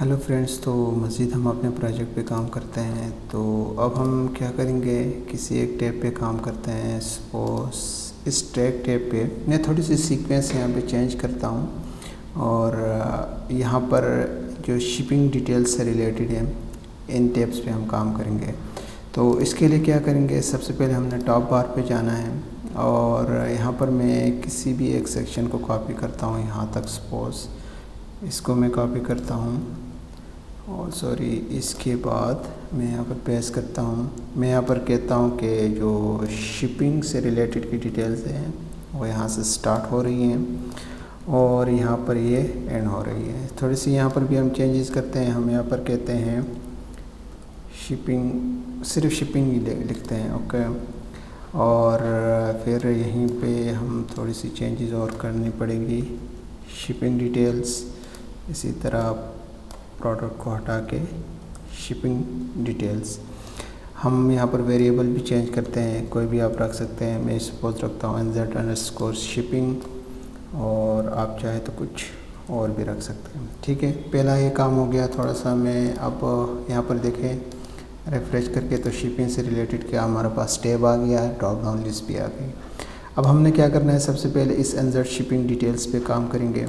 Hello friends, तो मज़ीद हम अपने प्रोजेक्ट पे काम करते हैं। तो अब हम क्या करेंगे, किसी एक टैब पे काम करते हैं। सपोज इस ट्रैक टैब पे मैं थोड़ी सी सीक्वेंस यहाँ पे चेंज करता हूँ और यहाँ पर जो शिपिंग डिटेल्स से रिलेटेड है इन टैब्स पे हम काम करेंगे। तो इसके लिए क्या करेंगे, सबसे पहले हमने टॉप बार पे जाना है और यहाँ पर मैं किसी भी एक सेक्शन को कॉपी करता हूँ। यहाँ तक सपोज़ इसको मैं कॉपी करता हूँ और इसके बाद मैं यहाँ पर पेस्ट करता हूँ। मैं यहाँ पर कहता हूँ कि जो शिपिंग से रिलेटेड की डिटेल्स हैं वो यहाँ से स्टार्ट हो रही हैं और यहाँ पर ये एंड हो रही है। थोड़ी सी यहाँ पर भी हम चेंजेस करते हैं। हम यहाँ पर कहते हैं शिपिंग, सिर्फ शिपिंग ही लिखते हैं, ओके। और फिर यहीं पे हम थोड़ी सी चेंजेस और करनी पड़ेगी। शिपिंग डिटेल्स, इसी तरह प्रोडक्ट को हटा के शिपिंग डिटेल्स। हम यहाँ पर वेरिएबल भी चेंज करते हैं, कोई भी आप रख सकते हैं। मैं सपोज रखता हूँ NZ_shipping और आप चाहे तो कुछ और भी रख सकते हैं, ठीक है। पहला ये काम हो गया। थोड़ा सा मैं अब यहाँ पर देखें रिफ़्रेश करके तो शिपिंग से रिलेटेड क्या हमारे पास टैब आ गया है, ड्रॉप डाउन लिस्ट भी आ गई। अब हमने क्या करना है, सबसे पहले इस NZ_shipping डिटेल्स पे काम करेंगे।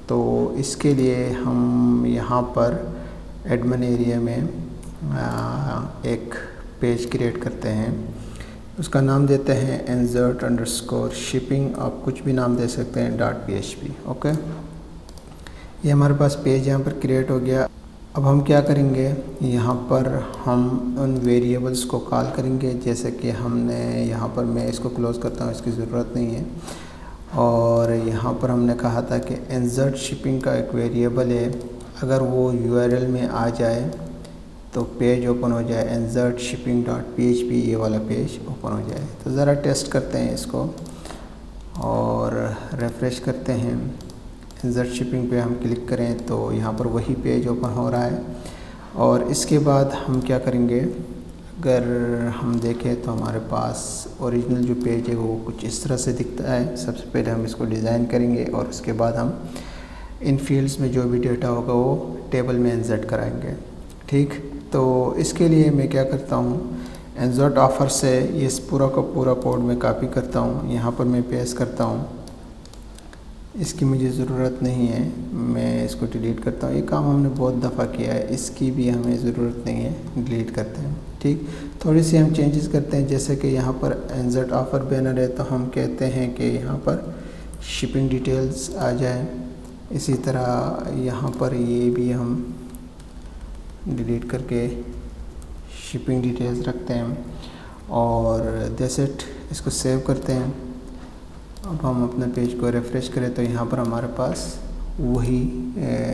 तो इसके लिए हम यहाँ पर एडमिन एरिया में एक पेज क्रिएट करते हैं। उसका नाम देते हैं NZ_shipping। आप कुछ भी नाम दे सकते हैं, .php, ओके। ये हमारे पास पेज यहाँ पर क्रिएट हो गया। अब हम क्या करेंगे, यहाँ पर हम उन वेरिएबल्स को कॉल करेंगे। जैसे कि हमने यहाँ पर, मैं इसको क्लोज़ करता हूँ, इसकी ज़रूरत नहीं है। और यहाँ पर हमने कहा था कि NZ_shipping का एक वेरिएबल है, अगर वो URL में आ जाए तो पेज ओपन हो जाए, NZ_shipping.php ये वाला पेज ओपन हो जाए। तो ज़रा टेस्ट करते हैं इसको और रिफ़्रेश करते हैं। NZ_shipping पे हम क्लिक करें तो यहाँ पर वही पेज ओपन हो रहा है। और इसके बाद हम क्या करेंगे, अगर हम देखें तो हमारे पास ओरिजिनल जो पेज है वो कुछ इस तरह से दिखता है। सबसे पहले हम इसको डिज़ाइन करेंगे और उसके बाद हम इन फील्ड्स में जो भी डेटा होगा वो टेबल में इंसर्ट कराएंगे, ठीक। तो इसके लिए मैं क्या करता हूँ, इंसर्ट ऑफर से ये पूरा का पूरा कोड में कॉपी करता हूँ, यहाँ पर मैं पेस्ट करता हूँ। इसकी मुझे ज़रूरत नहीं है, मैं इसको डिलीट करता हूँ। ये काम हमने बहुत दफ़ा किया है, इसकी भी हमें ज़रूरत नहीं है, डिलीट करते हैं, ठीक। थोड़ी सी हम चेंजेस करते हैं। जैसे कि यहाँ पर इंसर्ट ऑफर बैनर है तो हम कहते हैं कि यहाँ पर शिपिंग डिटेल्स आ जाए। इसी तरह यहाँ पर ये भी हम डिलीट करके शिपिंग डिटेल्स रखते हैं और दैट्स इट। इसको सेव करते हैं। अब हम अपने पेज को रिफ़्रेश करें तो यहाँ पर हमारे पास वही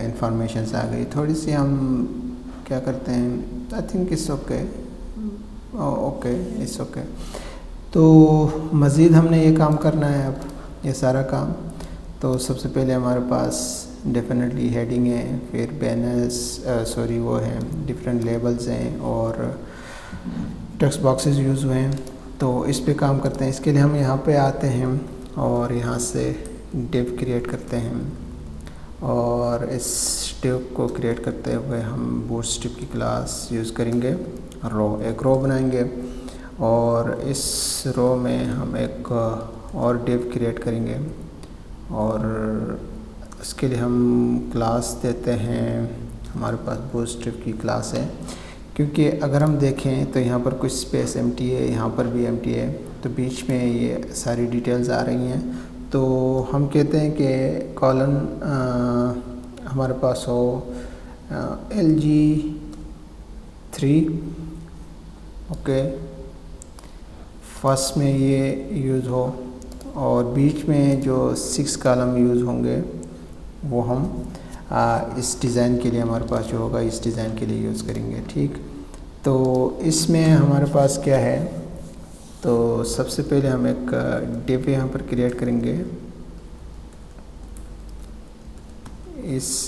इंफॉर्मेशन आ गई। थोड़ी सी हम क्या करते हैं, I think it's okay, okay it's okay. तो मज़ीद हमने ये काम करना है, अब ये सारा काम। तो सबसे पहले हमारे पास डेफिनेटली हेडिंग है, फिर बैनर्स वो हैं, डिफरेंट लेबल्स हैं और टेक्स्ट बॉक्सेस यूज़ हुए हैं। तो इस पे काम करते हैं। इसके लिए हम यहाँ पे आते हैं और यहाँ से डिव क्रिएट करते हैं और इस डिव को क्रिएट करते हुए हम बूटस्ट्रैप की क्लास यूज़ करेंगे। एक रो बनाएंगे और इस रो में हम एक और डिव क्रिएट करेंगे और इसके लिए हम क्लास देते हैं, हमारे पास बूटस्ट्रैप की क्लास है। क्योंकि अगर हम देखें तो यहाँ पर कुछ स्पेस एम्प्टी है, यहाँ पर भी एम्प्टी है, तो बीच में ये सारी डिटेल्स आ रही हैं। तो हम कहते हैं कि कॉलन हमारे पास हो LG3, ओके। फर्स्ट में ये यूज़ हो और बीच में जो 6 कॉलम यूज़ होंगे वो हम इस डिज़ाइन के लिए, हमारे पास जो होगा इस डिज़ाइन के लिए यूज़ करेंगे, ठीक। तो इसमें हमारे पास क्या है, तो सबसे पहले हम एक डिव यहाँ पर क्रिएट करेंगे। इस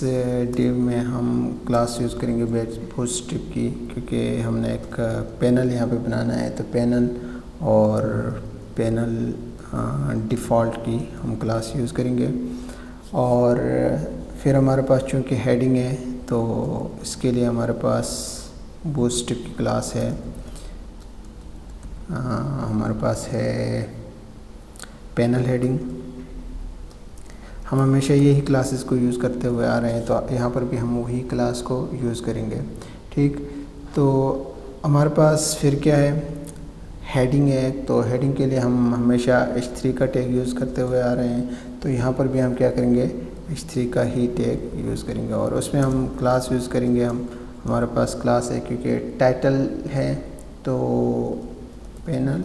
डिव में हम क्लास यूज़ करेंगे बूटस्ट्रैप की, क्योंकि हमने एक पैनल यहाँ पे बनाना है। तो पैनल और पैनल डिफ़ॉल्ट की हम क्लास यूज़ करेंगे। और फिर हमारे पास चूँकि हेडिंग है तो इसके लिए हमारे पास बूटस्ट्रैप की क्लास है, हमारे पास है पैनल हेडिंग। हम हमेशा यही क्लासेस को यूज़ करते हुए आ रहे हैं, तो यहाँ पर भी हम वही क्लास को यूज़ करेंगे। ठीक, तो हमारे पास फिर क्या है, हेडिंग है। तो हेडिंग के लिए हम हमेशा H3 का टैग यूज़ करते हुए आ रहे हैं, तो यहाँ पर भी हम क्या करेंगे, H3 का ही टैग यूज़ करेंगे और उसमें हम क्लास यूज़ करेंगे। हमारे पास क्लास है क्योंकि टाइटल है, तो पैनल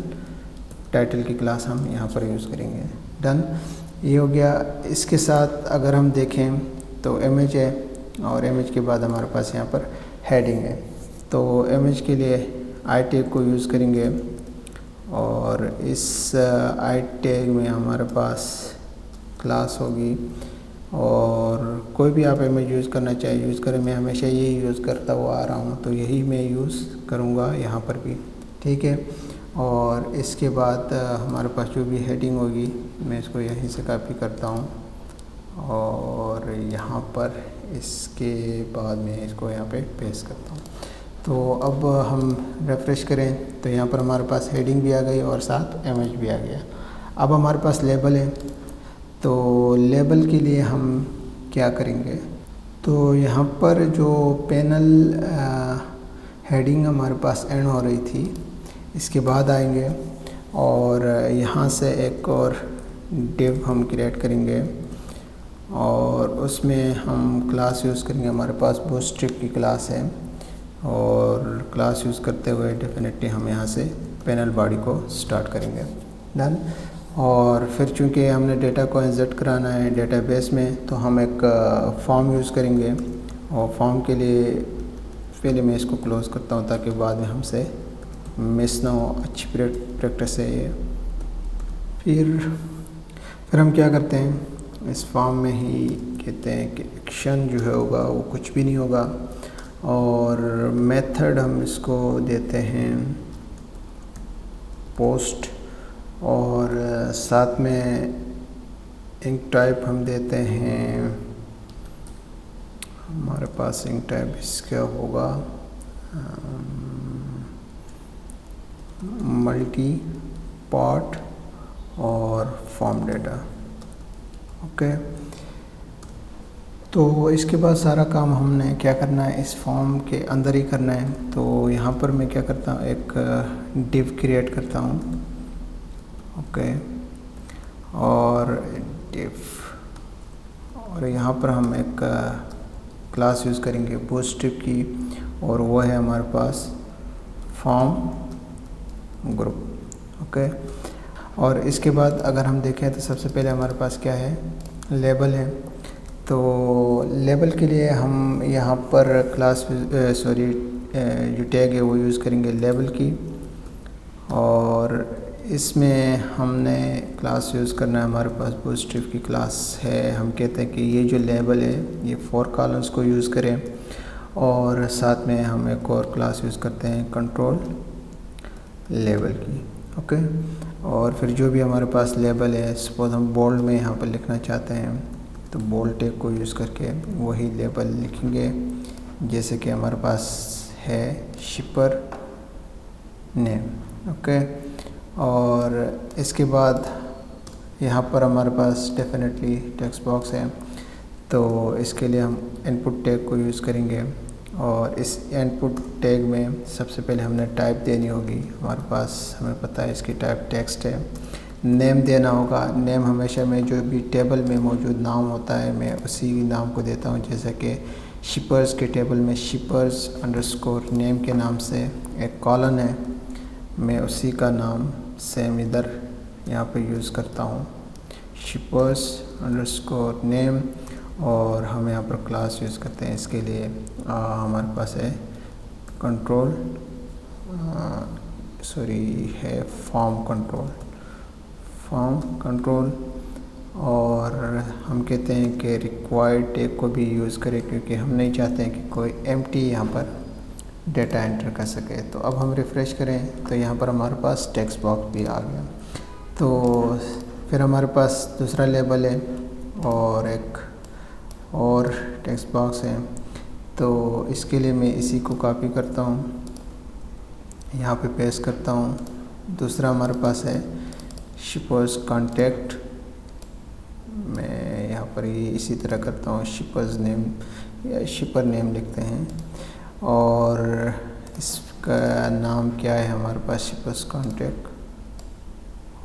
टाइटल की क्लास हम यहाँ पर यूज़ करेंगे। डन, ये हो गया। इसके साथ अगर हम देखें तो इमेज है और इमेज के बाद हमारे पास यहाँ पर हेडिंग है। तो इमेज के लिए आई टैग को यूज़ करेंगे और इस आई टैग में हमारे पास क्लास होगी और कोई भी आप इमेज यूज़ करना चाहे यूज़ करें। मैं हमेशा यही यूज़ करता हुआ आ रहा हूँ, तो यही मैं यूज़ करूँगा यहाँ पर भी। ठीक है, और इसके बाद हमारे पास जो भी हेडिंग होगी मैं इसको यहीं से कॉपी करता हूँ और यहाँ पर इसके बाद मैं इसको यहाँ पे पेस्ट करता हूँ। तो अब हम रिफ़्रेश करें तो यहाँ पर हमारे पास हेडिंग भी आ गई और साथ इमेज भी आ गया। अब हमारे पास लेबल है, तो लेबल के लिए हम क्या करेंगे, तो यहाँ पर जो पैनल हेडिंग हमारे पास एंड हो रही थी, इसके बाद आएंगे और यहाँ से एक और डिव हम क्रिएट करेंगे और उसमें हम क्लास यूज़ करेंगे। हमारे पास बूटस्ट्रैप की क्लास है और क्लास यूज़ करते हुए डेफिनेटली हम यहाँ से पैनल बॉडी को स्टार्ट करेंगे। डन, और फिर चूँकि हमने डेटा को इंसर्ट कराना है डेटाबेस में, तो हम एक फॉर्म यूज़ करेंगे और फॉर्म के लिए पहले मैं इसको क्लोज़ करता हूँ ताकि बाद में हमसे मिस ना हो। अच्छी प्रैक्टिस है ये। फिर हम क्या करते हैं, इस फॉर्म में ही कहते हैं कि एक्शन जो है होगा वो कुछ भी नहीं होगा और मेथड हम इसको देते हैं पोस्ट और साथ में इंक टाइप हम देते हैं। हमारे पास इंक टाइप इसका होगा मल्टी पार्ट और फॉर्म डेटा। ओके, तो इसके बाद सारा काम हमने क्या करना है, इस फॉर्म के अंदर ही करना है। तो यहाँ पर मैं क्या करता हूँ, एक डिव क्रिएट करता हूँ। ओके, और डिव, और यहाँ पर हम एक क्लास यूज़ करेंगे बूटस्ट्रैप की और वो है हमारे पास फॉर्म ग्रुप। ओके, और इसके बाद अगर हम देखें तो सबसे पहले हमारे पास क्या है, लेबल है। तो लेबल के लिए हम यहाँ पर क्लास जो टैग है वो यूज़ करेंगे लेबल की और इसमें हमने क्लास यूज़ करना है। हमारे पास बूटस्ट्रैप की क्लास है। हम कहते हैं कि ये जो लेबल है ये 4 कॉलम्स को यूज़ करें और साथ में हम एक और क्लास यूज़ करते हैं कंट्रोल लेबल की। ओके, और फिर जो भी हमारे पास लेबल है, सपोज हम बोल्ड में यहाँ पर लिखना चाहते हैं तो बोल्ड टैग को यूज़ करके वही लेबल लिखेंगे, जैसे कि हमारे पास है शिपर नेम। ओके, और इसके बाद यहाँ पर हमारे पास डेफिनेटली टेक्स्ट बॉक्स है, तो इसके लिए हम इनपुट टैग को यूज़ करेंगे और इस इनपुट टैग में सबसे पहले हमने टाइप देनी होगी। हमारे पास हमें पता है इसकी टाइप टेक्स्ट है। नेम देना होगा। नेम हमेशा मैं जो भी टेबल में मौजूद नाम होता है मैं उसी नाम को देता हूँ, जैसे कि शिपर्स के टेबल में शिपर्स अंडरस्कोर नेम के नाम से एक कॉलन है, मैं उसी का नाम सेम इधर यहाँ पे यूज़ करता हूँ शिपर्स अंडरस्कोर नेम और हम यहाँ पर क्लास यूज़ करते हैं। इसके लिए हमारे पास है कंट्रोल है फॉर्म कंट्रोल और हम कहते हैं कि रिक्वायर्ड टैग को भी यूज़ करें क्योंकि हम नहीं चाहते हैं कि कोई एम्प्टी यहाँ पर डेटा एंटर कर सके। तो अब हम रिफ़्रेश करें तो यहाँ पर हमारे पास टेक्स्ट बॉक्स भी आ गया। तो फिर हमारे पास दूसरा लेबल है और एक और टेक्स्ट बॉक्स है। तो इसके लिए मैं इसी को कॉपी करता हूँ, यहाँ पे पेस्ट करता हूँ। दूसरा हमारे पास है शिपर्स कॉन्टैक्ट, मैं यहाँ पर ये इसी तरह करता हूँ, शिपर्स नेम या शिपर नेम लिखते हैं और इसका नाम क्या है हमारे पास, शिपर्स कॉन्टैक्ट,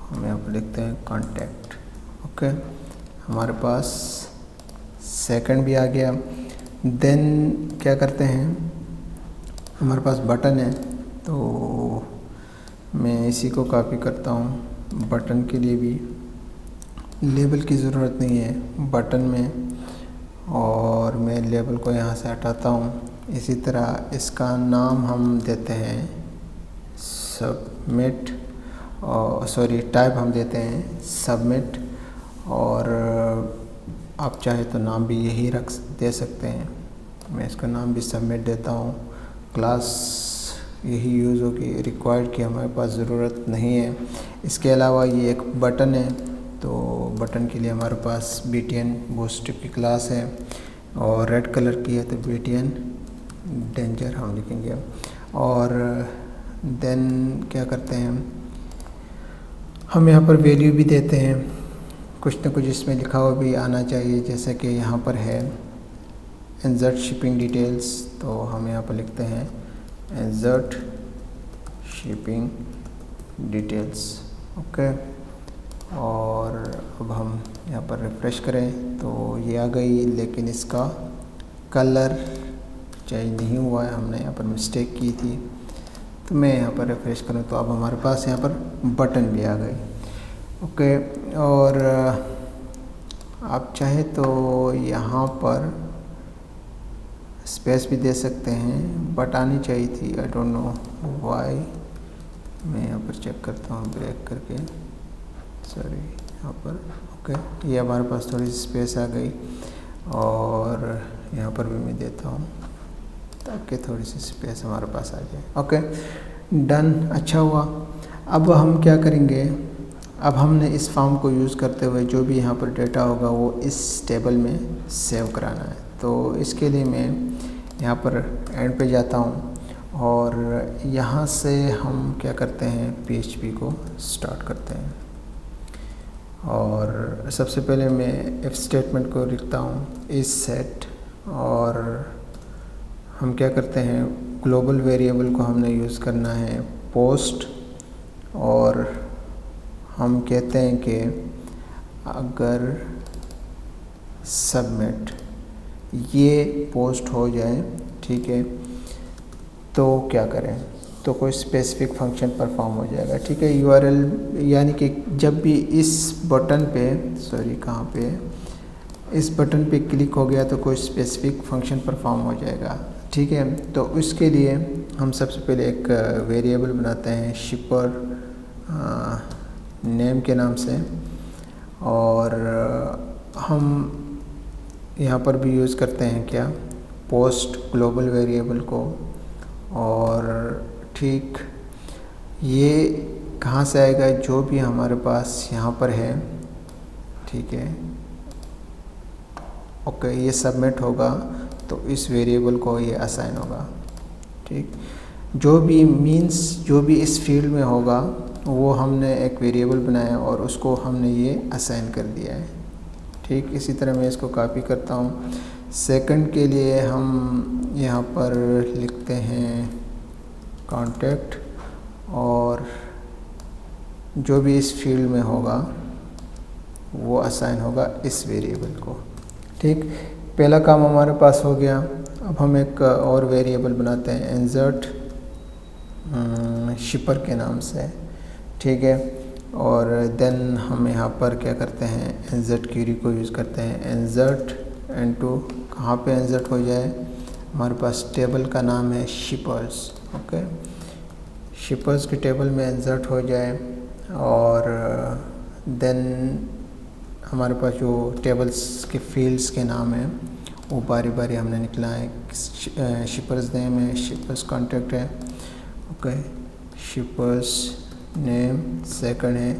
हम यहाँ पर लिखते हैं कॉन्टैक्ट। ओके, हमारे पास सेकंड भी आ गया। देन क्या करते हैं, हमारे पास बटन है तो मैं इसी को कॉपी करता हूँ। बटन के लिए भी लेबल की ज़रूरत नहीं है बटन में, और मैं लेबल को यहाँ से हटाता हूँ। इसी तरह इसका नाम हम देते हैं सबमिट, और सॉरी टाइप हम देते हैं सबमिट, और आप चाहे तो नाम भी यही दे सकते हैं। मैं इसका नाम भी सबमिट देता हूँ। क्लास यही यूज़ होगी, रिक्वायर्ड की हमारे पास ज़रूरत नहीं है। इसके अलावा ये एक बटन है, तो बटन के लिए हमारे पास BTN बूटस्ट्रैप की क्लास है और रेड कलर की है तो BTN डेंजर हम लिखेंगे। और देन क्या करते हैं, हम यहाँ पर वैल्यू भी देते हैं, कुछ न कुछ इसमें लिखा हुआ भी आना चाहिए, जैसे कि यहाँ पर है इंसर्ट शिपिंग डिटेल्स, तो हम यहाँ पर लिखते हैं इंसर्ट शिपिंग डिटेल्स। ओके, और अब हम यहाँ पर रिफ़्रेश करें तो ये आ गई, लेकिन इसका कलर चेंज नहीं हुआ है, हमने यहाँ पर मिस्टेक की थी। तो मैं यहाँ पर रिफ़्रेश करूँ तो अब हमारे पास यहाँ पर बटन भी आ गई। ओके, और आप चाहे तो यहाँ पर स्पेस भी दे सकते हैं, बट आनी चाहिए थी, आई डोंट नो व्हाई। मैं यहाँ पर चेक करता हूँ ब्रेक करके, सॉरी यहाँ पर। ओके, ये हमारे पास थोड़ी सी स्पेस आ गई, और यहाँ पर भी मैं देता हूँ ताकि थोड़ी सी स्पेस हमारे पास आ जाए। ओके, डन, अच्छा हुआ। अब हम क्या करेंगे, अब हमने इस फॉर्म को यूज़ करते हुए जो भी यहाँ पर डेटा होगा वो इस टेबल में सेव कराना है। तो इसके लिए मैं यहाँ पर एंड पे जाता हूँ, और यहाँ से हम क्या करते हैं, PHP को स्टार्ट करते हैं। और सबसे पहले मैं इफ स्टेटमेंट को लिखता हूँ इज सेट, और हम क्या करते हैं, ग्लोबल वेरिएबल को हमने यूज़ करना है पोस्ट, और हम कहते हैं कि अगर सबमिट ये पोस्ट हो जाए, ठीक है, तो क्या करें, तो कोई स्पेसिफिक फंक्शन परफॉर्म हो जाएगा। ठीक है, URL यानी कि जब भी इस बटन पे, सॉरी कहाँ पे, इस बटन पे क्लिक हो गया तो कोई स्पेसिफिक फंक्शन परफॉर्म हो जाएगा। ठीक है, तो उसके लिए हम सबसे पहले एक वेरिएबल बनाते हैं शिपर नेम के नाम से, और हम यहाँ पर भी यूज़ करते हैं क्या, पोस्ट ग्लोबल वेरिएबल को। और ठीक ये कहाँ से आएगा, जो भी हमारे पास यहाँ पर है, ठीक है। ओके, ये सबमिट होगा तो इस वेरिएबल को ये असाइन होगा। ठीक, जो भी मीन्स जो भी इस फील्ड में होगा वो हमने एक वेरिएबल बनाया और उसको हमने ये असाइन कर दिया है। ठीक, इसी तरह मैं इसको कॉपी करता हूँ। सेकंड के लिए हम यहाँ पर लिखते हैं कॉन्टैक्ट, और जो भी इस फील्ड में होगा वो असाइन होगा इस वेरिएबल को। ठीक, पहला काम हमारे पास हो गया। अब हम एक और वेरिएबल बनाते हैं इंसर्ट शिपर के नाम से। ठीक है, और देन हम यहाँ पर क्या करते हैं, इंसर्ट क्वेरी को यूज़ करते हैं। इंसर्ट इनटू, कहाँ पे इंसर्ट हो जाए, हमारे पास टेबल का नाम है शिपर्स। ओके, शिपर्स के टेबल में इंसर्ट हो जाए, और देन हमारे पास जो टेबल्स के फील्ड्स के नाम हैं वो बारी बारी हमने निकला है। शिपर्स नेम है, शिपर्स कॉन्टैक्ट है। ओके, शिपर्स नेम, सेकंड है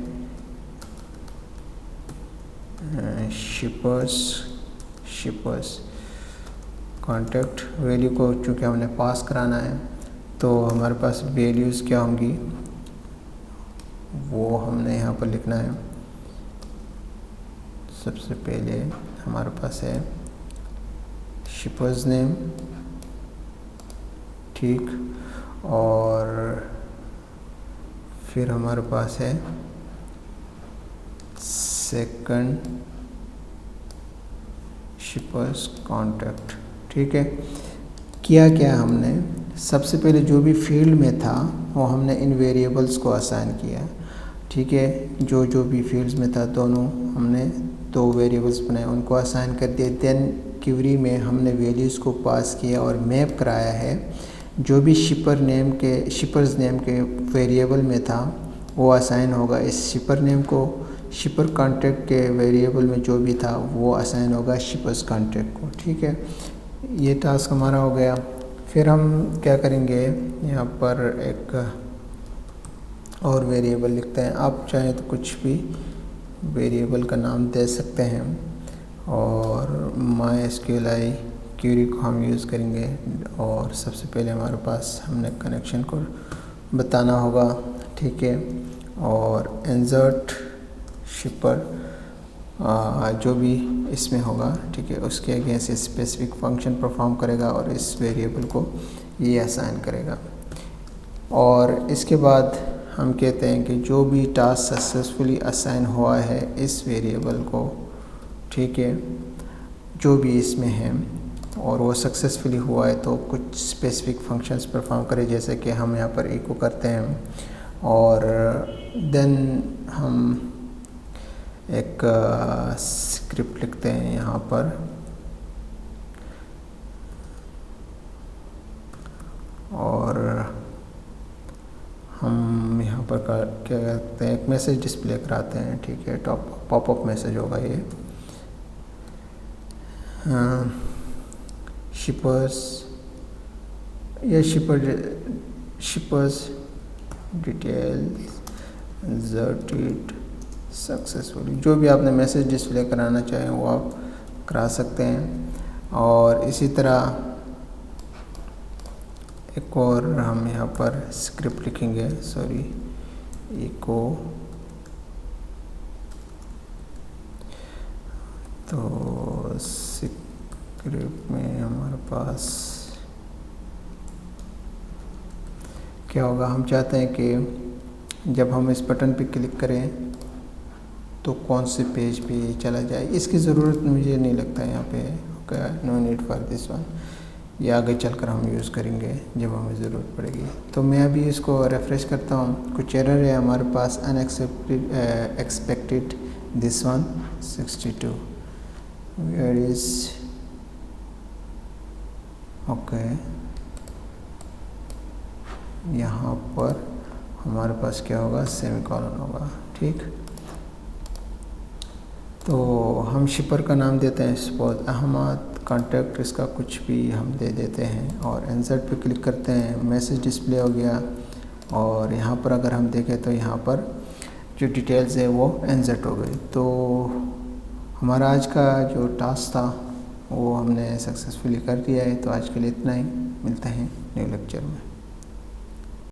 शिपर्स कॉन्टैक्ट वैल्यू को चूँकि हमने पास कराना है तो हमारे पास वैल्यूज़ क्या होंगी वो हमने यहाँ पर लिखना है। सबसे पहले हमारे पास है शिपर्स नेम, ठीक, और फिर हमारे पास है सेकंड शिपर्स कॉन्टैक्ट, ठीक है। किया क्या हमने, सबसे पहले जो भी फील्ड में था वो हमने इन वेरिएबल्स को असाइन किया, ठीक है। जो भी फील्ड्स में था दोनों हमने 2 वेरिएबल्स बनाए, उनको असाइन कर दिए। देन क्वेरी में हमने वैल्यूज़ को पास किया और मैप कराया है। जो भी शिपर्स नेम के वेरिएबल में था वो असाइन होगा इस शिपर नेम को, शिपर कॉन्टैक्ट के वेरिएबल में जो भी था वो असाइन होगा शिपर्स कॉन्टैक्ट को, ठीक है। ये टास्क हमारा हो गया। फिर हम क्या करेंगे, यहाँ पर एक और वेरिएबल लिखते हैं। आप चाहें तो कुछ भी वेरिएबल का नाम दे सकते हैं और MySQLi क्वेरी को हम यूज़ करेंगे। और सबसे पहले हमारे पास हमने कनेक्शन को बताना होगा, ठीक है। और इंसर्ट शिपर जो भी इसमें होगा, ठीक है, उसके अगेंस्ट स्पेसिफिक फंक्शन परफॉर्म करेगा और इस वेरिएबल को ये असाइन करेगा। और इसके बाद हम कहते हैं कि जो भी टास्क सक्सेसफुली असाइन हुआ है इस वेरिएबल को, ठीक है, जो भी इसमें है और वो सक्सेसफुली हुआ है तो कुछ स्पेसिफिक फंक्शंस परफॉर्म करे, जैसे कि हम यहाँ पर इको करते हैं और देन हम एक स्क्रिप्ट लिखते हैं यहाँ पर और हम यहाँ पर क्या करते हैं, एक मैसेज डिस्प्ले कराते हैं, ठीक है। पॉपअप मैसेज होगा ये, शिपर्स डिटेल्स इंसर्टेड सक्सेसफुली। जो भी आपने मैसेज डिस्प्ले कराना चाहें वो आप करा सकते हैं। और इसी तरह एक और हम यहाँ पर स्क्रिप्ट लिखेंगे, इको, तो स्क्रिप्ट में हमारे पास क्या होगा, हम चाहते हैं कि जब हम इस बटन पे क्लिक करें तो कौन से पेज पे चला जाए। इसकी ज़रूरत मुझे नहीं लगता है यहाँ पे, okay, no need for this one. ये आगे चलकर हम यूज़ करेंगे जब हमें ज़रूरत पड़ेगी। तो मैं अभी इसको रेफ़्रेश करता हूँ, कुछ एरर है हमारे पास, expected this one 62 where is, okay, यहाँ पर हमारे पास क्या होगा, सेमीकोलन होगा, ठीक। तो हम शिपर का नाम देते हैं, सपोज अहमद, कॉन्टैक्ट इसका कुछ भी हम दे देते हैं और इंसर्ट पे क्लिक करते हैं, मैसेज डिस्प्ले हो गया। और यहाँ पर अगर हम देखें तो यहाँ पर जो डिटेल्स है वो इंसर्ट हो गई। तो हमारा आज का जो टास्क था वो हमने सक्सेसफुली कर दिया है। तो आज के लिए इतना ही, मिलते हैं न्यू लेक्चर में।